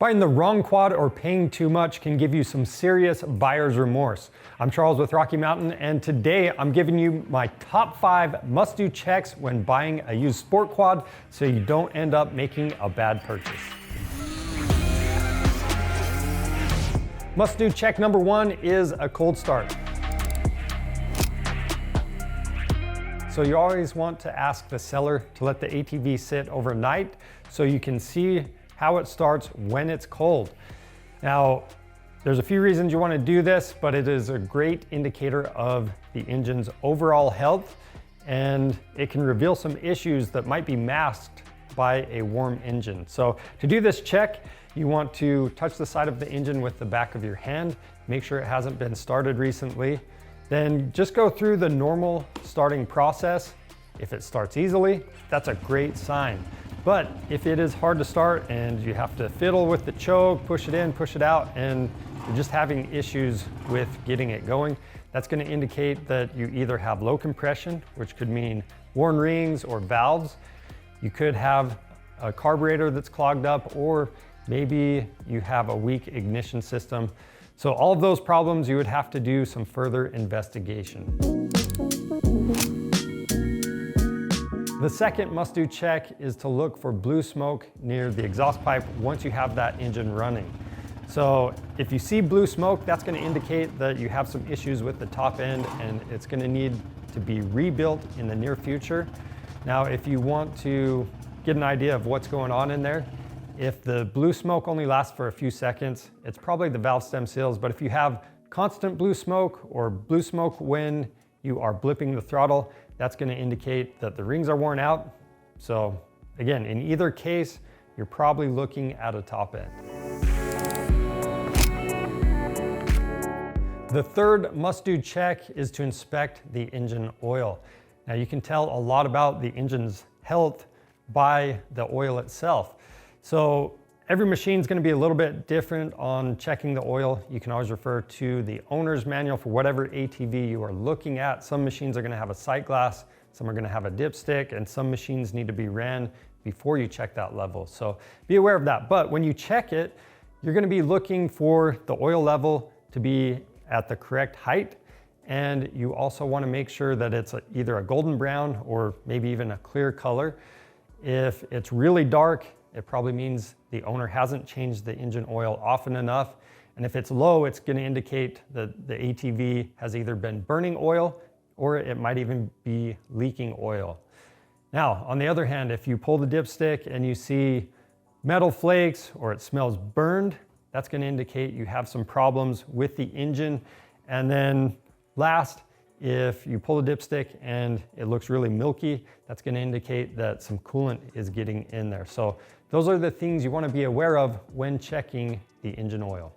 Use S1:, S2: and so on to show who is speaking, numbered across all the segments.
S1: Buying the wrong quad or paying too much can give you some serious buyer's remorse. I'm Charles with Rocky Mountain, and today I'm giving you my top 5 must-do checks when buying a used sport quad so you don't end up making a bad purchase. Must-do check number 1 is a cold start. So you always want to ask the seller to let the ATV sit overnight so you can see how it starts when it's cold. Now, there's a few reasons you want to do this, but it is a great indicator of the engine's overall health, and it can reveal some issues that might be masked by a warm engine. So to do this check, you want to touch the side of the engine with the back of your hand, make sure it hasn't been started recently. Then just go through the normal starting process. If it starts easily, that's a great sign. But if it is hard to start and you have to fiddle with the choke, push it in, push it out, and you're just having issues with getting it going, that's going to indicate that you either have low compression, which could mean worn rings or valves. You could have a carburetor that's clogged up, or maybe you have a weak ignition system. So all of those problems, you would have to do some further investigation. The second must-do check is to look for blue smoke near the exhaust pipe once you have that engine running. So if you see blue smoke, that's going to indicate that you have some issues with the top end and it's going to need to be rebuilt in the near future. Now, if you want to get an idea of what's going on in there, if the blue smoke only lasts for a few seconds, it's probably the valve stem seals. But if you have constant blue smoke or blue smoke when you are blipping the throttle, that's going to indicate that the rings are worn out. So again, in either case, you're probably looking at a top end. The third must-do check is to inspect the engine oil. Now you can tell a lot about the engine's health by the oil itself. So every machine is going to be a little bit different on checking the oil. You can always refer to the owner's manual for whatever ATV you are looking at. Some machines are going to have a sight glass, some are going to have a dipstick, and some machines need to be ran before you check that level. So be aware of that. But when you check it, you're going to be looking for the oil level to be at the correct height. And you also want to make sure that it's either a golden brown or maybe even a clear color. If it's really dark, it probably means the owner hasn't changed the engine oil often enough. And if it's low, it's going to indicate that the ATV has either been burning oil or it might even be leaking oil. Now, on the other hand, if you pull the dipstick and you see metal flakes or it smells burned, that's going to indicate you have some problems with the engine. And then last, if you pull the dipstick and it looks really milky, that's going to indicate that some coolant is getting in there. So those are the things you want to be aware of when checking the engine oil.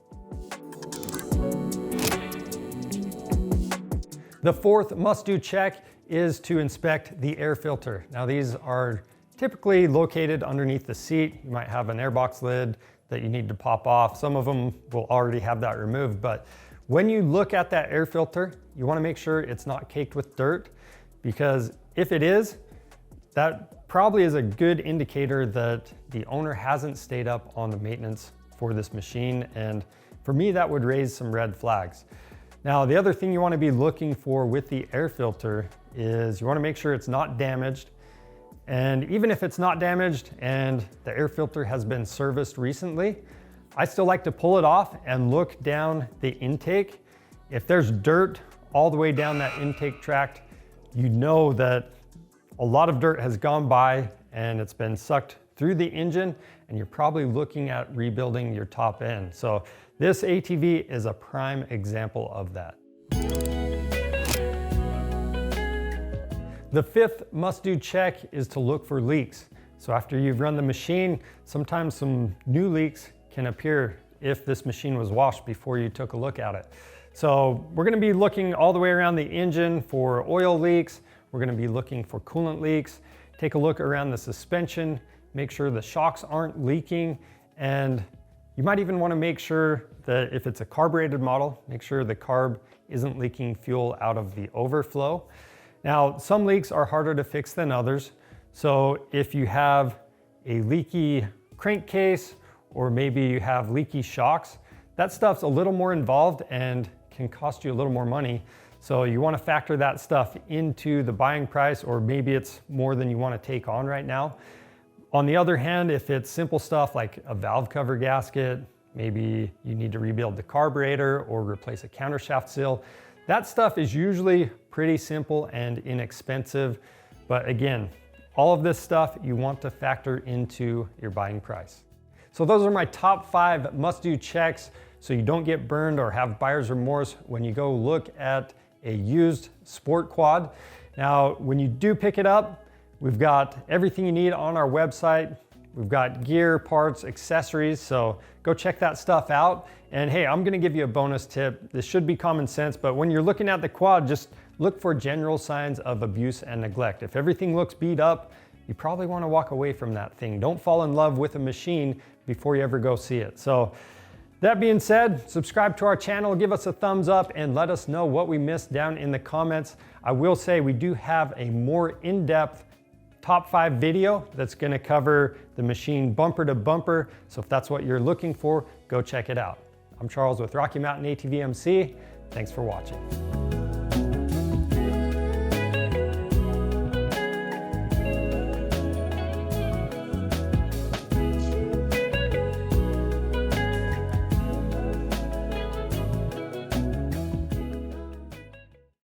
S1: The fourth must-do check is to inspect the air filter. Now these are typically located underneath the seat. You might have an airbox lid that you need to pop off. Some of them will already have that removed, but when you look at that air filter, you want to make sure it's not caked with dirt, because if it is, that probably is a good indicator that the owner hasn't stayed up on the maintenance for this machine. And for me, that would raise some red flags. Now, the other thing you want to be looking for with the air filter is you want to make sure it's not damaged. And even if it's not damaged and the air filter has been serviced recently, I still like to pull it off and look down the intake. If there's dirt all the way down that intake tract, you know that a lot of dirt has gone by and it's been sucked through the engine, and you're probably looking at rebuilding your top end. So this ATV is a prime example of that. The fifth must-do check is to look for leaks. So after you've run the machine, sometimes some new leaks can appear if this machine was washed before you took a look at it. So we're going to be looking all the way around the engine for oil leaks. We're going to be looking for coolant leaks. Take a look around the suspension, make sure the shocks aren't leaking, and you might even want to make sure that if it's a carbureted model, make sure the carb isn't leaking fuel out of the overflow. Now, some leaks are harder to fix than others. So if you have a leaky crankcase or maybe you have leaky shocks. That stuff's a little more involved and can cost you a little more money. So you want to factor that stuff into the buying price, or maybe it's more than you want to take on right now. On the other hand, if it's simple stuff like a valve cover gasket, maybe you need to rebuild the carburetor or replace a countershaft seal, that stuff is usually pretty simple and inexpensive. But again, all of this stuff you want to factor into your buying price. So those are my top 5 must-do checks so you don't get burned or have buyer's remorse when you go look at a used sport quad. Now, when you do pick it up, we've got everything you need on our website. We've got gear, parts, accessories, so go check that stuff out. And hey, I'm gonna give you a bonus tip. This should be common sense, but when you're looking at the quad, just look for general signs of abuse and neglect. If everything looks beat up, you probably wanna walk away from that thing. Don't fall in love with a machine before you ever go see it. So that being said, subscribe to our channel, give us a thumbs up, and let us know what we missed down in the comments. I will say we do have a more in-depth top 5 video that's gonna cover the machine bumper to bumper. So if that's what you're looking for, go check it out. I'm Charles with Rocky Mountain ATV MC. Thanks for watching.